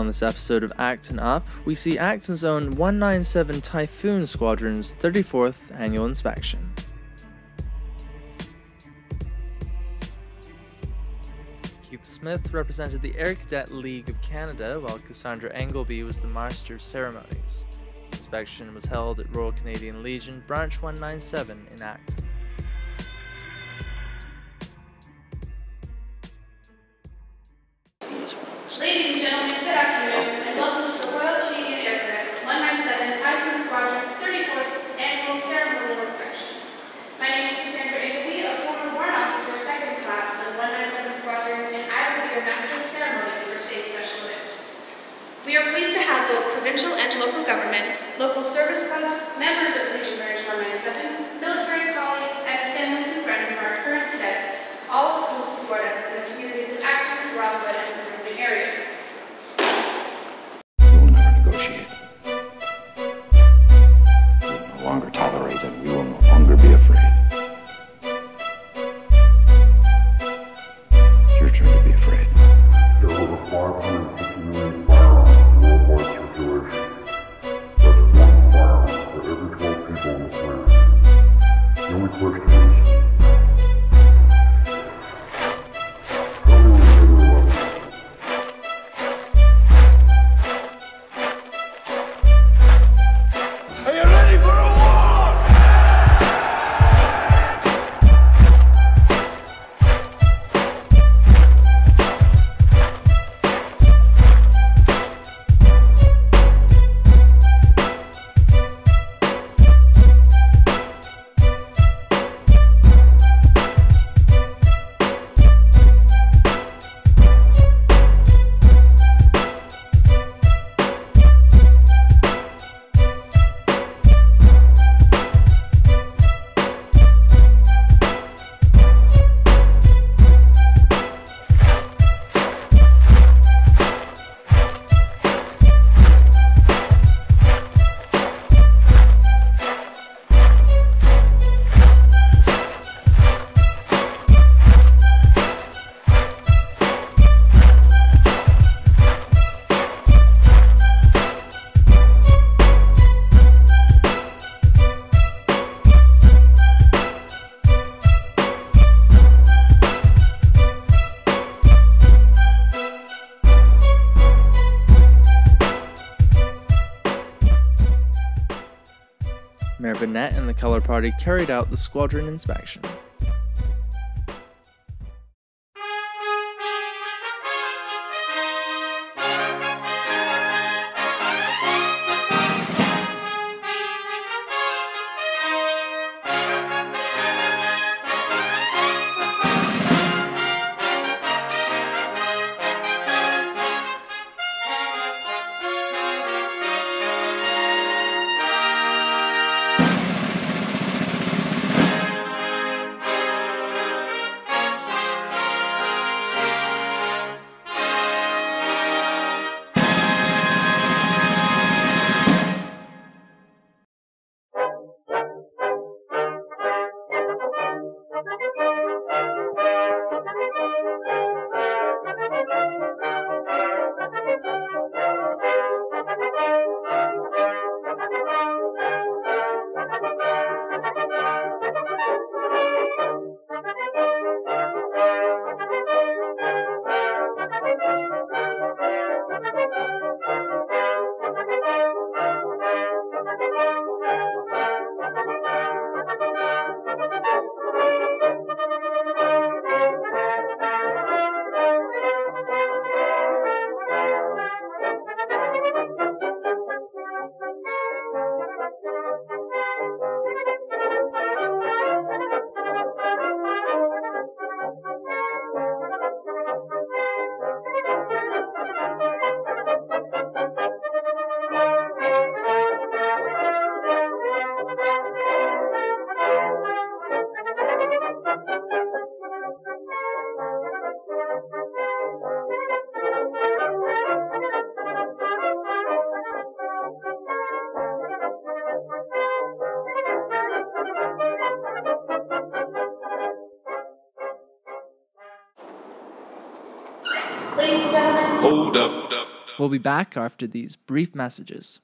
On this episode of Acton Up, we see Acton's own 197 Typhoon Squadron's 34th annual inspection. Keith Smith represented the Air Cadet League of Canada, while Cassandra Engelby was the Master of Ceremonies. The inspection was held at Royal Canadian Legion, Branch 197 in Acton. Ladies and gentlemen, good afternoon, and welcome to the Royal Canadian Air Cadets 197 Typhoon Squadron's 34th annual ceremonial inspection. My name is Cassandra Engelby, a former warrant officer, second class of the 197 Squadron, and I will be your Master of Ceremonies for today's special event. We are pleased to have both provincial and local government, local service clubs, members of Legion Branch 197, military colleagues, and families and friends of our current cadets, all of whom support us in the communities of Acton, Rockwood, and surrounding area. We will never negotiate. We will no longer tolerate, and we will no longer be afraid. It's your turn to be afraid. There are over 550 million firearms in worldwide circulation. That's one firearm for every 12 people on the planet. The only question is, how many are there left? Are you ready for a war? Mayor Bonnette and the Colour Party carried out the squadron inspection. Ladies and gentlemen. Hold up. We'll be back after these brief messages.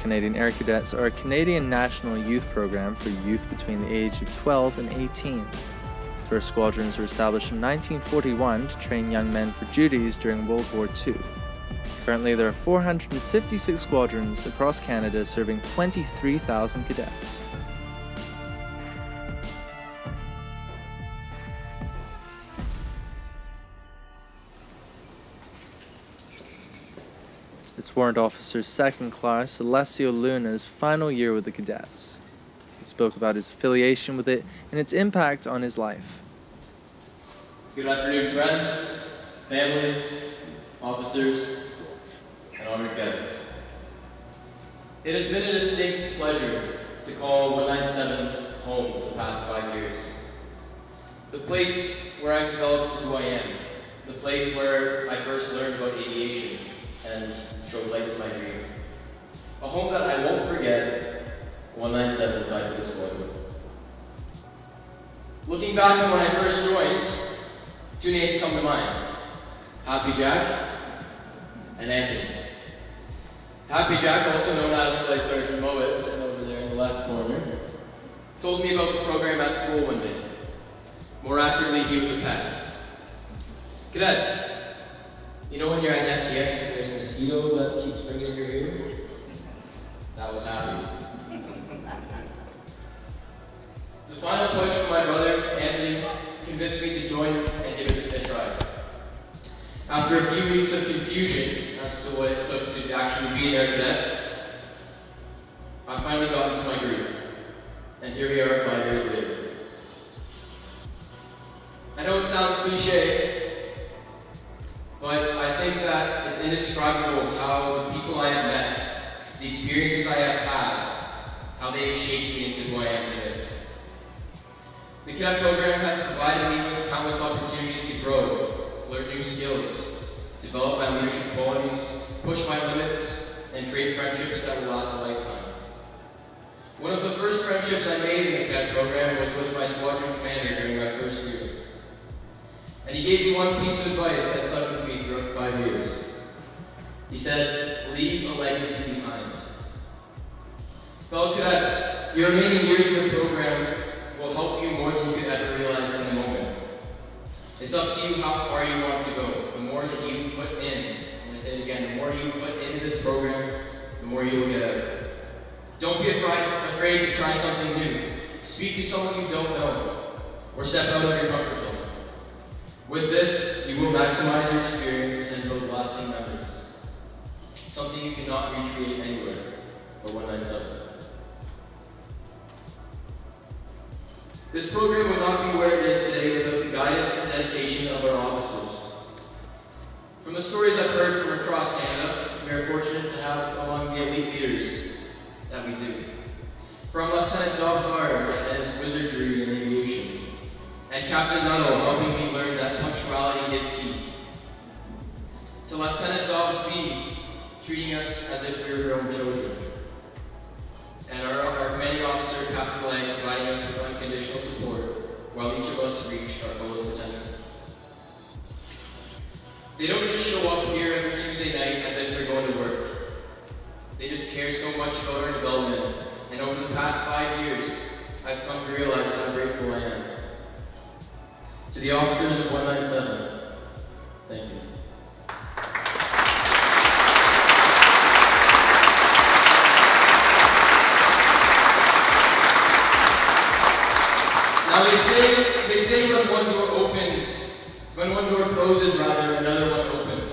Canadian Air Cadets are a Canadian national youth program for youth between the age of 12 and 18. The first squadrons were established in 1941 to train young men for duties during World War II. Currently, there are 456 squadrons across Canada serving 23,000 cadets. It's Warrant Officer 2nd Class Alessio Luna's final year with the cadets. He spoke about his affiliation with it and its impact on his life. Good afternoon, friends, families, officers, and honored guests. It has been a distinct pleasure to call 197 home for the past 5 years. The place where I've developed who I am. The place where I first learned about aviation and showed light to my dream. A home that I won't forget, 197 Typhoon Squadron. Looking back on when I first joined, two names come to mind. Happy Jack and Anthony. Happy Jack, also known as Flight Sergeant Mowat, over there in the left corner, told me about the program at school one day. More accurately, he was a pest. Cadets, you know when you're at FTX and there's a mosquito that keeps bringing in your ear? That was Happy. The final push from my brother, Anthony, convinced me to join and give it a try. After a few weeks of confusion as to what it took to actually be an air cadet, I finally got into my groove. And here we are 5 years later. I know it sounds cliche, but I think that it's indescribable how the people I have met, the experiences I have had, how they have shaped me into who I am today. The cadet program has provided me with countless opportunities to grow, learn new skills, develop my leadership qualities, push my limits, and create friendships that will last a lifetime. One of the first friendships I made in the cadet program was with my squadron commander during my first year. And he gave me one piece of advice that stuck with me throughout 5 years. He said, leave a legacy behind. Fellow cadets, your remaining years in the program will help you more than you could ever realize in the moment. It's up to you how far you want to go. The more that you put in, I'm going to say it again, the more you put into this program, the more you will get out of it. Don't be afraid to try something new. Speak to someone you don't know, or step out of your comfort zone. With this, you will maximize your experience and build lasting memories. Something you cannot recreate anywhere for 197. This program would not be where it is today without the guidance and dedication of our officers. From the stories I've heard from across Canada, we are fortunate to have among the elite leaders that we do. From Lieutenant Dobbs and his wizardry in aviation, and Captain Nuttall helping me learn that punctuality is key. To Lieutenant Dobbs B, treating us as if we were their own children. And our commanding officer, Captain Legge, providing us with unconditional support while each of us reached our fullest potential. They don't just show up here every Tuesday night as if they're going to work. They just care so much about our development, and over the past 5 years, I've come to realize how grateful I am. To the officers of 197, thank you. Now they say when one door opens, when one door closes rather, another one opens.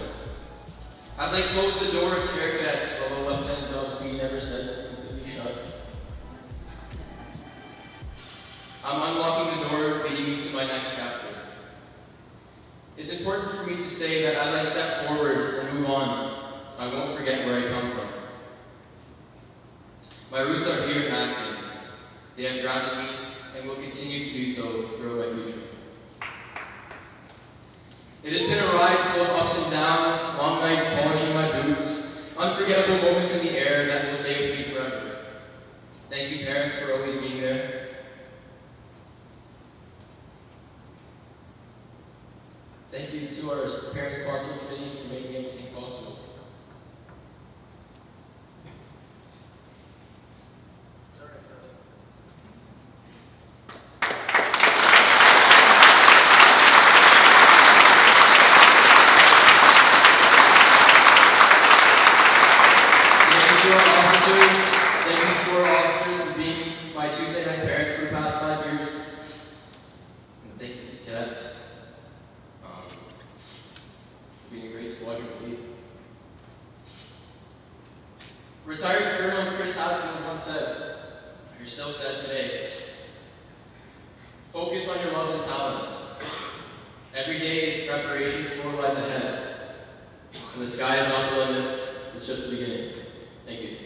As I close the door to air cadets, although Lieutenant Dobbs B never says it's completely shut, I'm unlocking the door leading me to my next chapter. It's important for me to say that as I step forward and move on, I won't forget where I come from. My roots are here in Acton. They have grounded me and will continue to do so throughout my future. It has been a ride full of ups and downs, long nights polishing my boots, unforgettable moments in the air that will stay with me forever. Thank you, parents, for always being there. Thank you to our parent-sponsored committee for making everything possible. Retired Colonel Chris Hadfield once said, or still says today, focus on your loves and talents. Every day is preparation for what lies ahead. And the sky is not the limit, it's just the beginning. Thank you.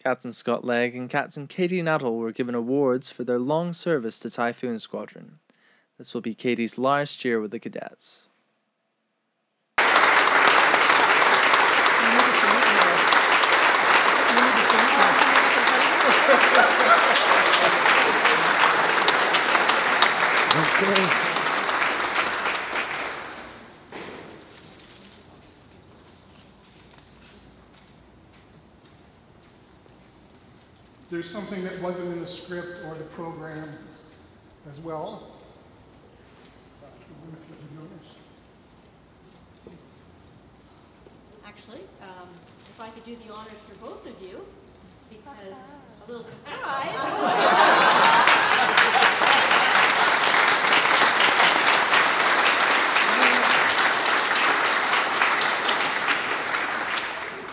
Captain Scott Legge and Captain Kati Nuttall were given awards for their long service to Typhoon Squadron. This will be Kati's last year with the cadets. There's something that wasn't in the script or the program as well. Actually, if I could do the honors for both of you, because a little surprise.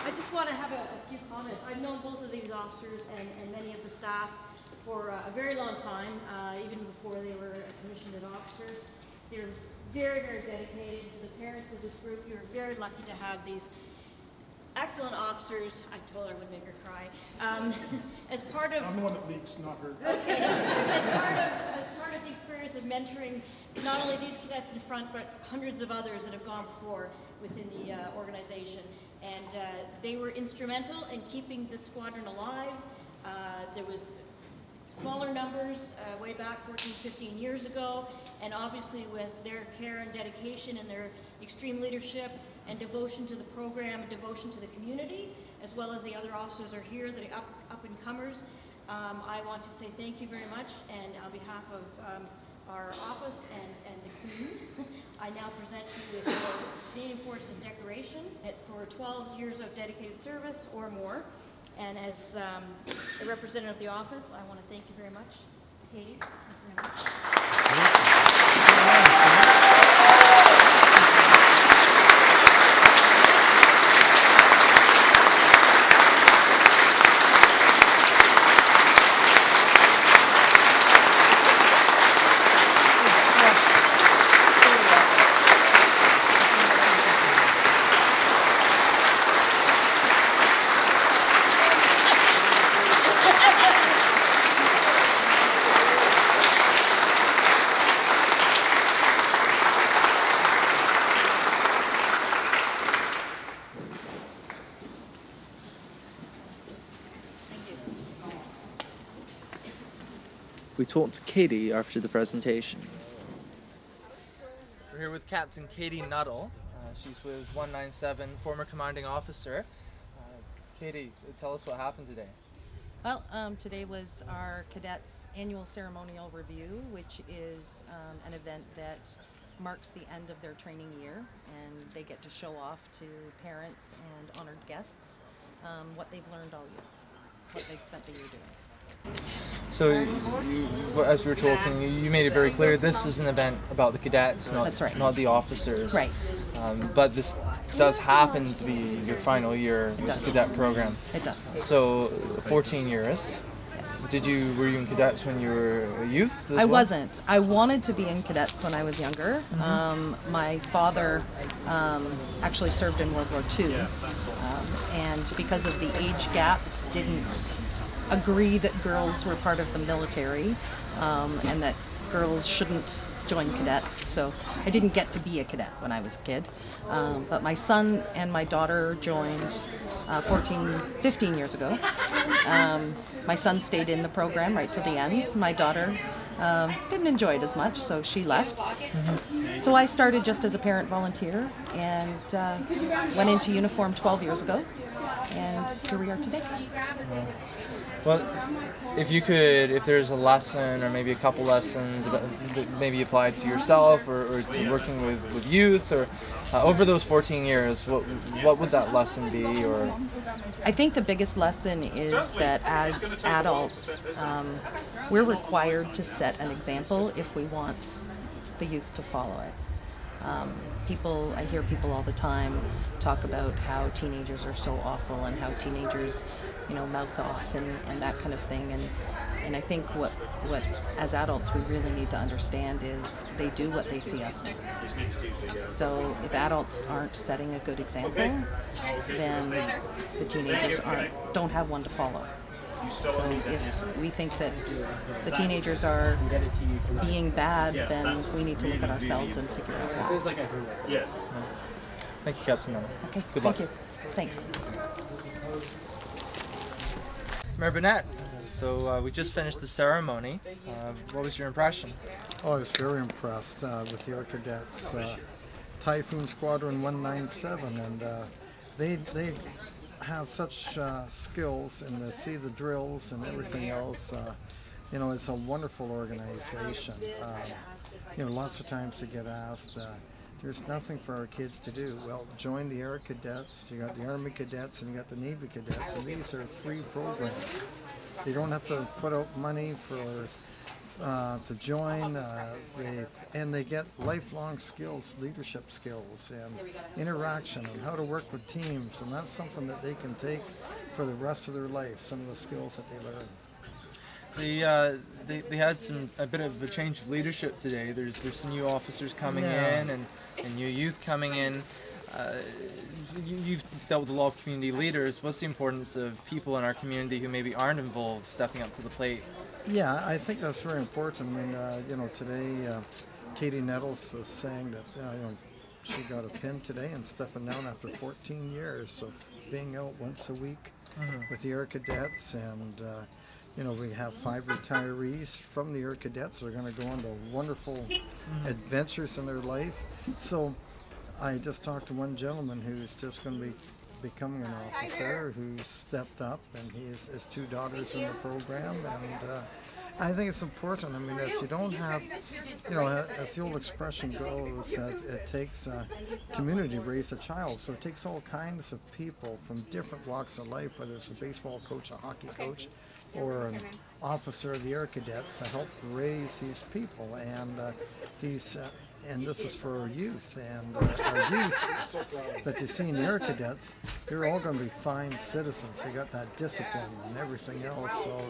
I just want to have a few comments. I've known both of these officers and many of the staff for a very long time, even before they were commissioned as officers. They're very, very dedicated. To the parents of this group, you're very lucky to have these excellent officers. I told her I would make her cry. As part of... I'm the one that leaks, not her. Okay. As part of the experience of mentoring not only these cadets in front, but hundreds of others that have gone before within the organization. And they were instrumental in keeping the squadron alive. There was smaller numbers way back 14, 15 years ago, and obviously with their care and dedication and their extreme leadership and devotion to the program and devotion to the community, as well as the other officers are here, the up-and-comers, I want to say thank you very much, and on behalf of our office and the Queen, I now present you with the Canadian Forces Decoration. It's for 12 years of dedicated service or more. And as a representative of the office, I want to thank you very much. Kati, thank you very much. We talked to Kati after the presentation. We're here with Captain Kati Nuttall. She's with 197, former commanding officer. Kati, tell us what happened today. Well, today was our cadets' annual ceremonial review, which is an event that marks the end of their training year, and they get to show off to parents and honored guests what they've learned all year, what they've spent the year doing. So, as we were talking, you made it very clear this is an event about the cadets, not, That's right. not the officers. Right. But this does happen to be your final year with the cadet program. It does. So, 14 years. Yes. Were you in cadets when you were a youth? I wasn't. I wanted to be in cadets when I was younger. Mm-hmm. My father actually served in World War II, and because of the age gap, didn't agree that girls were part of the military, and that girls shouldn't join cadets. So I didn't get to be a cadet when I was a kid. But my son and my daughter joined 15 years ago. My son stayed in the program right to the end. My daughter didn't enjoy it as much, so she left. Mm-hmm. So I started just as a parent volunteer and went into uniform 12 years ago, and here we are today. Well, if there's a lesson or maybe a couple lessons that maybe applied to yourself or to working with youth or over those 14 years, what would that lesson be? Or I think the biggest lesson is that as adults, we're required to set an example if we want the youth to follow it. I hear people all the time talk about how teenagers are so awful and how teenagers, mouth off and that kind of thing. And I think what as adults we really need to understand is they do what they see us do. So if adults aren't setting a good example, then the teenagers don't have one to follow. So if we think that the teenagers are being bad, then we need to look at ourselves and figure out why. Yes. Thank you, Captain. Okay, Good luck. thank you. Thanks. Mayor Bonnette, so we just finished the ceremony. What was your impression? Oh, I was very impressed with the Air Cadets, Typhoon Squadron 197, and they have such skills, and to see the drills and everything else. You know, it's a wonderful organization. You know, lots of times they get asked, there's nothing for our kids to do. Well, join the Air Cadets. You got the Army Cadets and you got the Navy Cadets, and these are free programs. You don't have to put out money for to join, and they get lifelong skills, leadership skills, and interaction, and how to work with teams, and that's something that they can take for the rest of their life. Some of the skills that they learn. They had a bit of a change of leadership today. There's some new officers coming in and new youth coming in. You've dealt with a lot of community leaders. What's the importance of people in our community who maybe aren't involved stepping up to the plate? Yeah, I think that's very important. I mean, you know, today Kati Nuttall was saying that you know, she got a pin today and stepping down after 14 years of being out once a week with the Air Cadets, and you know, we have 5 retirees from the Air Cadets that are going to go on to wonderful adventures in their life. So I just talked to one gentleman who's just going to be becoming an officer, who stepped up, and his 2 daughters in the program, and I think it's important. I mean, if you don't have, you know, as the old expression goes, it takes a community to raise a child, so it takes all kinds of people from different walks of life, whether it's a baseball coach, a hockey coach, or an officer of the Air Cadets, to help raise these people, and and this is for our youth, and our youth that you see in the Air Cadets, they're all going to be fine citizens. They got that discipline and everything else, so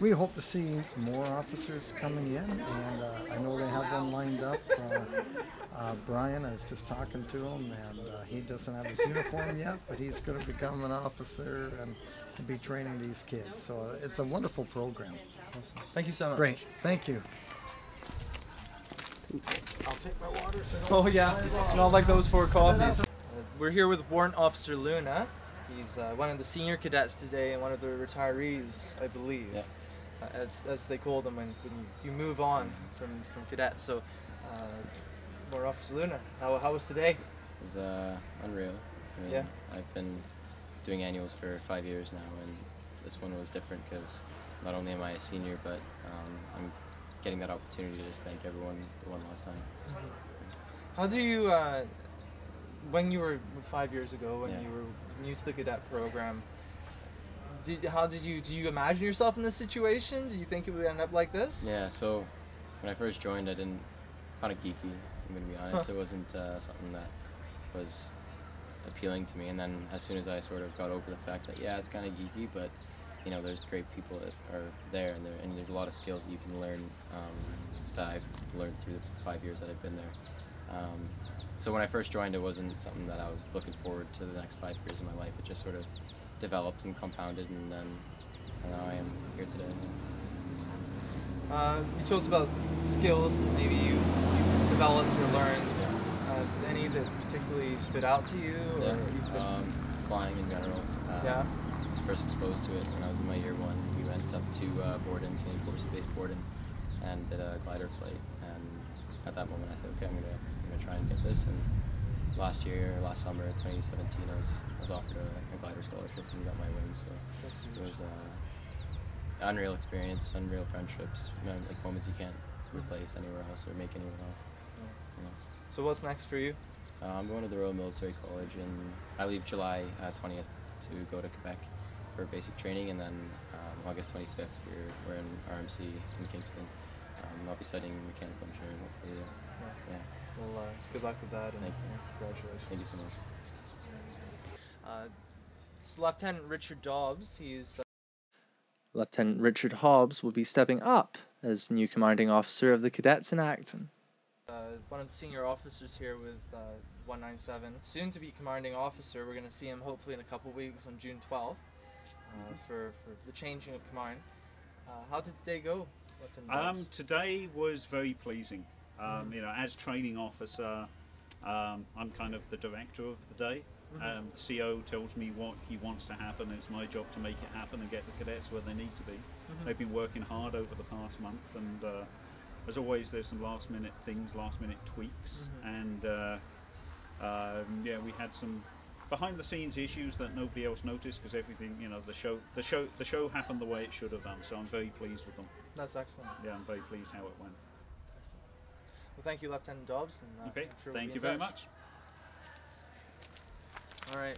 we hope to see more officers coming in, and I know they have one lined up. Brian, I was just talking to him, and he doesn't have his uniform yet, but he's going to become an officer and be training these kids, so it's a wonderful program. Awesome. Thank you so much. Great, thank you. I'll take my water. So oh yeah, not like those 4 coffees. We're here with Warrant Officer Luna. He's one of the senior cadets today and one of the retirees, I believe, as they call them when you move on from cadets. So, Warrant Officer Luna, how was today? It was unreal. I mean, I've been doing annuals for 5 years now, and this one was different because not only am I a senior, but I'm getting that opportunity to just thank everyone the one last time. How do you, when you were 5 years ago, when you were new to the cadet program, do you imagine yourself in this situation? Do you think it would end up like this? Yeah, so when I first joined, I didn't, kind of geeky, I'm going to be honest. It wasn't something that was appealing to me, and then as soon as I sort of got over the fact that, yeah, it's kind of geeky, but you know, there's great people that are there, and there's a lot of skills that you can learn that I've learned through the 5 years that I've been there. So when I first joined, it wasn't something that I was looking forward to the next 5 years of my life. It just sort of developed and compounded, and then now I am here today. You told us about skills that maybe you developed or learned. Any that particularly stood out to you? Or flying in general. I was first exposed to it when I was in my year 1. We went up to Borden, Canadian Forces Base Borden, and did a glider flight. And at that moment, I said, okay, I'm gonna try and get this. And last summer, 2017, I was offered a glider scholarship and got my wings. So it was an unreal experience, unreal friendships, you know, like moments you can't replace anywhere else or make anywhere else. You know. So what's next for you? I'm going to the Royal Military College, and I leave July 20th to go to Quebec for basic training, and then August 25th we're in RMC in Kingston. I'll be studying mechanical engineering, hopefully. Well, good luck with that, and thank you. Congratulations. Thank you so much. It's Lieutenant Richard Dobbs. Lieutenant Richard Hobbs will be stepping up as new commanding officer of the cadets in Acton. One of the senior officers here with 197, soon to be commanding officer. We're going to see him hopefully in a couple weeks on June 12th. for the changing of command. How did today go? Today was very pleasing. You know, as training officer, I'm kind of the director of the day. The CO tells me what he wants to happen. It's my job to make it happen and get the cadets where they need to be. They've been working hard over the past month, and as always, there's some last-minute things, last-minute tweaks, and yeah, we had some behind-the-scenes issues that nobody else noticed because everything, you know, the show happened the way it should have done. So I'm very pleased with them. That's excellent. Yeah, I'm very pleased how it went. Excellent. Well, thank you, Lieutenant Dobbs. And, okay, I'm sure thank we'll you very much. All right.